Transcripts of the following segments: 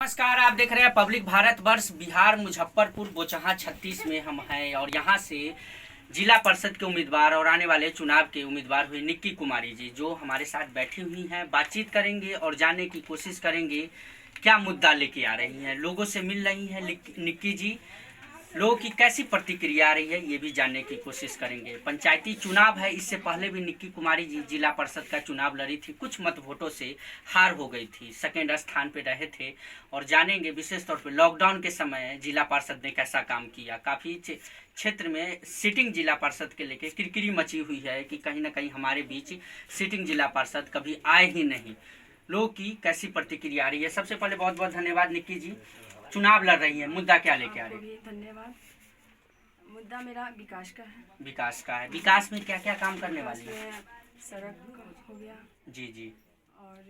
नमस्कार, आप देख रहे हैं पब्लिक भारत वर्ष बिहार मुजफ्फरपुर बोचहा 36 में हम हैं और यहाँ से जिला परिषद के उम्मीदवार और आने वाले चुनाव के उम्मीदवार हुए निक्की कुमारी जी जो हमारे साथ बैठी हुई हैं। बातचीत करेंगे और जानने की कोशिश करेंगे क्या मुद्दा लेके आ रही हैं, लोगों से मिल रही हैं निक्की जी, लोगों की कैसी प्रतिक्रिया आ रही है ये भी जानने की कोशिश करेंगे। पंचायती चुनाव है, इससे पहले भी निक्की कुमारी जी जिला परिषद का चुनाव लड़ी थी, कुछ मत वोटों से हार हो गई थी, सेकेंड स्थान पे रहे थे और जानेंगे विशेष तौर पे लॉकडाउन के समय जिला परिषद ने कैसा काम किया। काफ़ी क्षेत्र में सिटिंग जिला परिषद के लेके किरकिरी मची हुई है कि कहीं ना कहीं हमारे बीच सिटिंग जिला परिषद कभी आए ही नहीं। लोगों की कैसी प्रतिक्रिया आ रही है। सबसे पहले बहुत बहुत धन्यवाद निक्की जी, चुनाव लड़ रही है, मुद्दा क्या लेके आ रही है? धन्यवाद। मुद्दा मेरा विकास का है। विकास का है। विकास में क्या क्या काम करने वाली है? सड़क हो गया जी जी, और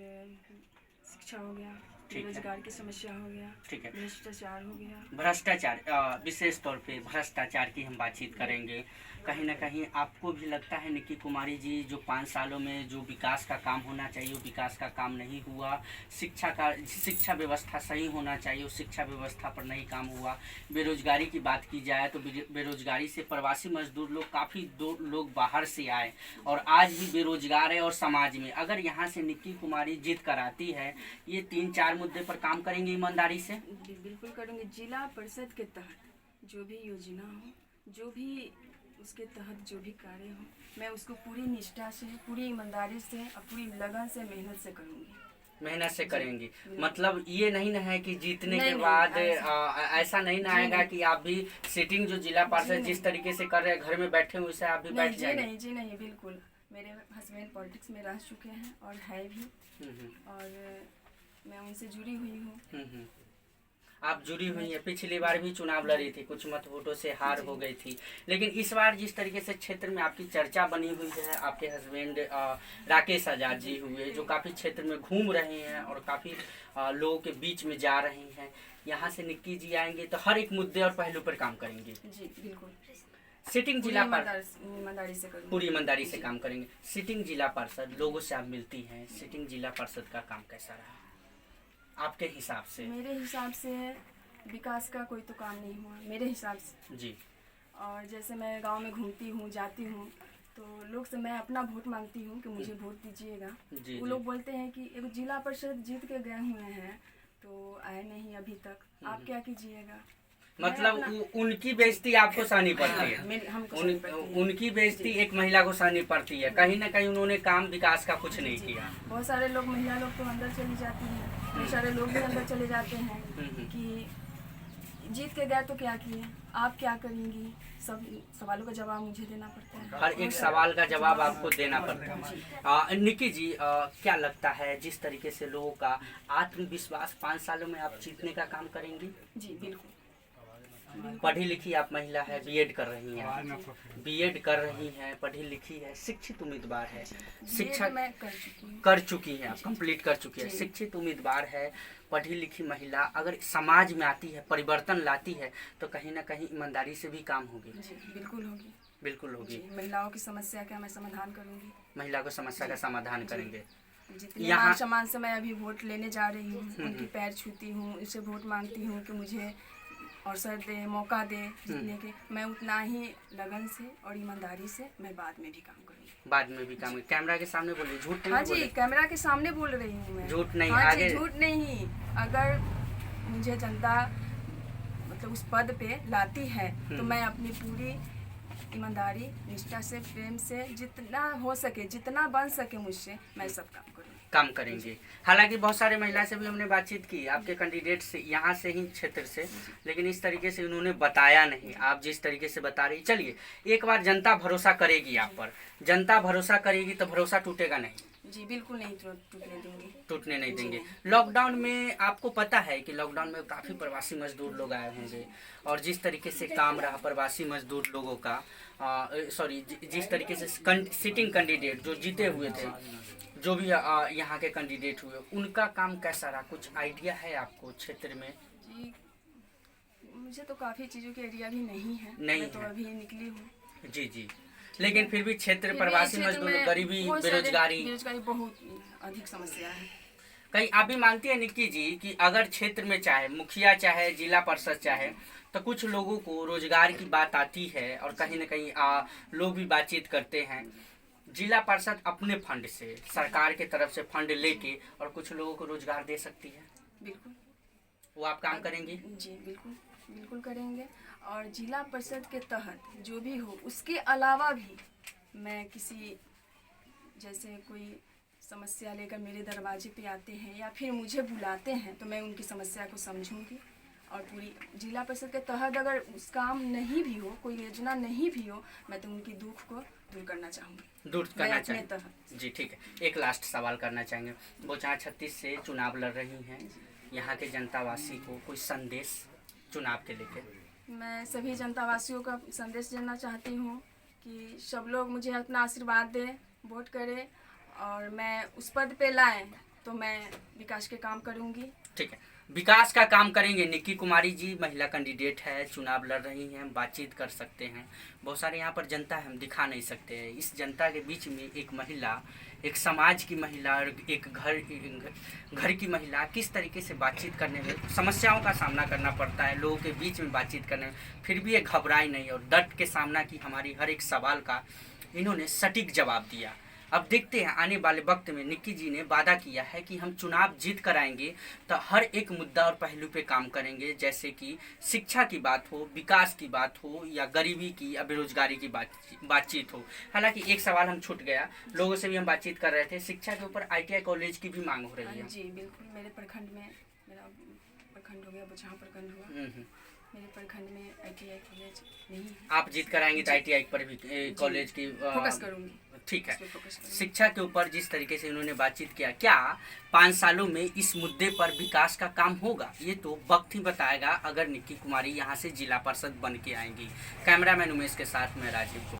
शिक्षा हो गया, ठीक है। बेरोजगार की समस्या हो गया, ठीक है। भ्रष्टाचार हो गया। भ्रष्टाचार, विशेष तौर पे भ्रष्टाचार की हम बातचीत करेंगे। कहीं ना कहीं आपको भी लगता है निक्की कुमारी जी जो 5 सालों में जो विकास का काम होना चाहिए वो विकास का काम नहीं हुआ, शिक्षा व्यवस्था सही होना चाहिए उस शिक्षा व्यवस्था पर नहीं काम हुआ। बेरोजगारी की बात की जाए तो बेरोजगारी से प्रवासी मजदूर लोग काफ़ी लोग बाहर से आए और आज भी बेरोजगार है और समाज में अगर यहाँ से निक्की कुमारी जीत कर आती है ये 3-4 मुद्दे पर काम करेंगे ईमानदारी से? बिल्कुल करूँगी। जिला परिषद के तहत जो भी योजना हो, जो भी उसके तहत जो भी कार्य हो, मैं उसको पूरी निष्ठा से, पूरी ईमानदारी से और पूरी लगन से, मेहनत से करूँगी। मेहनत से करेंगी। मतलब ये नहीं ना है कि जीतने के बाद ऐसा नहीं ना आएगा कि आप भी सिटिंग जो जिला पार्षद जिस तरीके से कर रहे हैं घर में बैठे हुए से आप भी बैठ जाएंगे? जी नहीं, बिल्कुल। मेरे हस्बैंड पॉलिटिक्स में रह चुके हैं और है भी, और मैं उनसे जुड़ी हुई हूँ। आप जुड़ी हुई हैं। पिछली बार भी चुनाव लड़ी थी, कुछ मत वोटों से हार हो गई थी, लेकिन इस बार जिस तरीके से क्षेत्र में आपकी चर्चा बनी हुई है, आपके हस्बैंड राकेश आजाद जी हुए जो काफ़ी क्षेत्र में घूम रहे हैं और काफ़ी लोगों के बीच में जा रहे हैं, यहाँ से निक्की जी आएंगे तो हर एक मुद्दे और पहलू पर काम करेंगे। जी बिल्कुल। सिटिंग जिला ईमानदारी से करूँगी। पूरी ईमानदारी से काम करेंगे। सिटिंग जिला पार्षद लोगों से आप मिलती हैं, सिटिंग जिला पार्षद का काम कैसा रहा आपके हिसाब से? मेरे हिसाब से विकास का कोई तो काम नहीं हुआ मेरे हिसाब से जी। और जैसे मैं गांव में घूमती हूँ, जाती हूँ, तो लोग से मैं अपना वोट मांगती हूँ कि मुझे वोट दीजिएगा। वो लोग बोलते हैं कि एक जिला परिषद जीत के गए हुए हैं तो आए नहीं अभी तक, आप क्या कीजिएगा? मतलब उनकी बेइज्जती आपको सहनी पड़ती है? उनकी बेइज्जती एक महिला को सहनी पड़ती है। कहीं ना कहीं उन्होंने काम विकास का कुछ नहीं किया। बहुत सारे लोग, महिला लोग तो अंदर चली जाती हैं, बहुत सारे लोग भी अंदर चले जाते हैं कि जीत के गए तो क्या किए, आप क्या करेंगी? सब सवालों का जवाब मुझे देना पड़ता है। हर एक सवाल का जवाब आपको देना पड़ता है। निक्की जी, क्या लगता है जिस तरीके से लोगों का आत्मविश्वास 5 सालों में आप जीतने का काम करेंगी? जी बिल्कुल। पढ़ी लिखी आप महिला है, बीएड कर रही हैं, बीएड कर रही हैं, पढ़ी लिखी है, शिक्षित उम्मीदवार है, शिक्षा मैं कर चुकी हैं, कंप्लीट कर चुकी है, शिक्षित उम्मीदवार है, पढ़ी लिखी महिला अगर समाज में आती है, परिवर्तन लाती है तो कहीं ना कहीं ईमानदारी से भी काम होगी। बिल्कुल होगी। बिल्कुल होगी। महिलाओं की समस्या का मैं समाधान करूंगी। महिला को समस्या का समाधान करेंगे। यहाँ समाज से मैं अभी वोट लेने जा रही हूँ, उनकी पैर छूती हूँ, उनसे वोट मांगती हूँ कि मुझे अवसर दे, मौका दे जीतने के। मैं उतना ही लगन से और ईमानदारी से मैं बाद में भी काम करूँगी। बाद में भी काम? कैमरा के सामने बोलिए, झूठ नहीं? हाँ जी, कैमरा के सामने बोल रही हूँ मैं। झूठ नहीं? हाँ आगे झूठ नहीं। अगर मुझे जनता मतलब उस पद पे लाती है तो मैं अपनी पूरी ईमानदारी, निष्ठा से, प्रेम से, जितना हो सके, जितना बन सके मुझसे, मैं सब काम करेंगे। हालांकि बहुत सारे महिला से भी हमने बातचीत की, आपके कैंडिडेट से, यहाँ से ही क्षेत्र से, लेकिन इस तरीके से उन्होंने बताया नहीं। आप जिस तरीके से बता रही, चलिए एक बार जनता भरोसा करेगी आप पर, जनता भरोसा करेगी तो भरोसा टूटेगा नहीं? जी बिल्कुल नहीं टूटने नहीं देंगे। लॉकडाउन में आपको पता है कि लॉकडाउन में काफ़ी प्रवासी मजदूर लोग आए होंगे और जिस तरीके से काम रहा प्रवासी मजदूर लोगों का, जिस तरीके से सिटिंग कैंडिडेट जो जीते हुए थे, जो भी यहाँ के कैंडिडेट हुए, उनका काम कैसा रहा? कुछ आइडिया है आपको क्षेत्र में? जी मुझे तो काफ़ी चीज़ों की आइडिया भी नहीं है, मैं तो अभी निकली हूँ। जी जी, लेकिन फिर भी क्षेत्र प्रवासी मजदूर, गरीबी, बेरोजगारी बहुत अधिक समस्या है। कहीं आप भी मानती है निक्की जी कि अगर क्षेत्र में चाहे मुखिया चाहे जिला परिषद चाहे तो कुछ लोगों को रोजगार की बात आती है और कहीं ना कहीं लोग भी बातचीत करते हैं, जिला परिषद अपने फंड से सरकार के तरफ से फंड लेके और कुछ लोगों को रोजगार दे सकती है, बिल्कुल वो आप काम करेंगी? जी बिल्कुल बिल्कुल करेंगे। और जिला परिषद के तहत जो भी हो उसके अलावा भी मैं किसी जैसे कोई समस्या लेकर मेरे दरवाजे पे आते हैं या फिर मुझे बुलाते हैं तो मैं उनकी समस्या को समझूंगी और पूरी जिला परिषद के तहत अगर उस काम नहीं भी हो, कोई योजना नहीं भी हो, मैं तो उनकी दुख को दूर करना चाहूँगी, दूर करना चाहिए तहत। जी ठीक है। एक लास्ट सवाल करना चाहेंगे, बोचहा 36 से चुनाव लड़ रही हैं, यहाँ के जनतावासी को कोई संदेश चुनाव के लेके? मैं सभी जनतावासियों का संदेश देना चाहती हूँ कि सब लोग मुझे अपना आशीर्वाद दें, वोट करें और मैं उस पद पे लाएं तो मैं विकास के काम करूँगी। ठीक है, विकास का काम करेंगे। निक्की कुमारी जी महिला कैंडिडेट है, चुनाव लड़ रही हैं, बातचीत कर सकते हैं, बहुत सारे यहाँ पर जनता है, हम दिखा नहीं सकते हैं। इस जनता के बीच में एक महिला, एक समाज की महिला और एक घर की महिला किस तरीके से बातचीत करने में समस्याओं का सामना करना पड़ता है, लोगों के बीच में बातचीत करने में, फिर भी ये घबराई नहीं और डट के सामना की हमारी हर एक सवाल का इन्होंने सटीक जवाब दिया। अब देखते हैं आने वाले वक्त में निक्की जी ने वादा किया है कि हम चुनाव जीत कर आएंगे तो हर एक मुद्दा और पहलू पे काम करेंगे, जैसे कि शिक्षा की बात हो, विकास की बात हो या गरीबी की या बेरोजगारी की बातचीत हो। हालांकि एक सवाल हम छूट गया, लोगों से भी हम बातचीत कर रहे थे, शिक्षा के ऊपर ITI कॉलेज की भी मांग हो रही है। जी बिल्कुल, मेरे प्रखंड में, मेरा प्रखंड हो गया, बोचहा प्रखंड हुआ, मेरे प्रखंड में ITI कॉलेज नहीं है। आप जीत कर आएंगे तो ITI पर भी कॉलेज की फोकस करूंगी। ठीक है, शिक्षा के ऊपर जिस तरीके से इन्होंने बातचीत किया, क्या 5 सालों में इस मुद्दे पर विकास का काम होगा, ये तो वक्त ही बताएगा अगर निक्की कुमारी यहाँ से जिला परिषद बन के आएंगी। कैमरामैन उमेश के साथ मैं राजीव।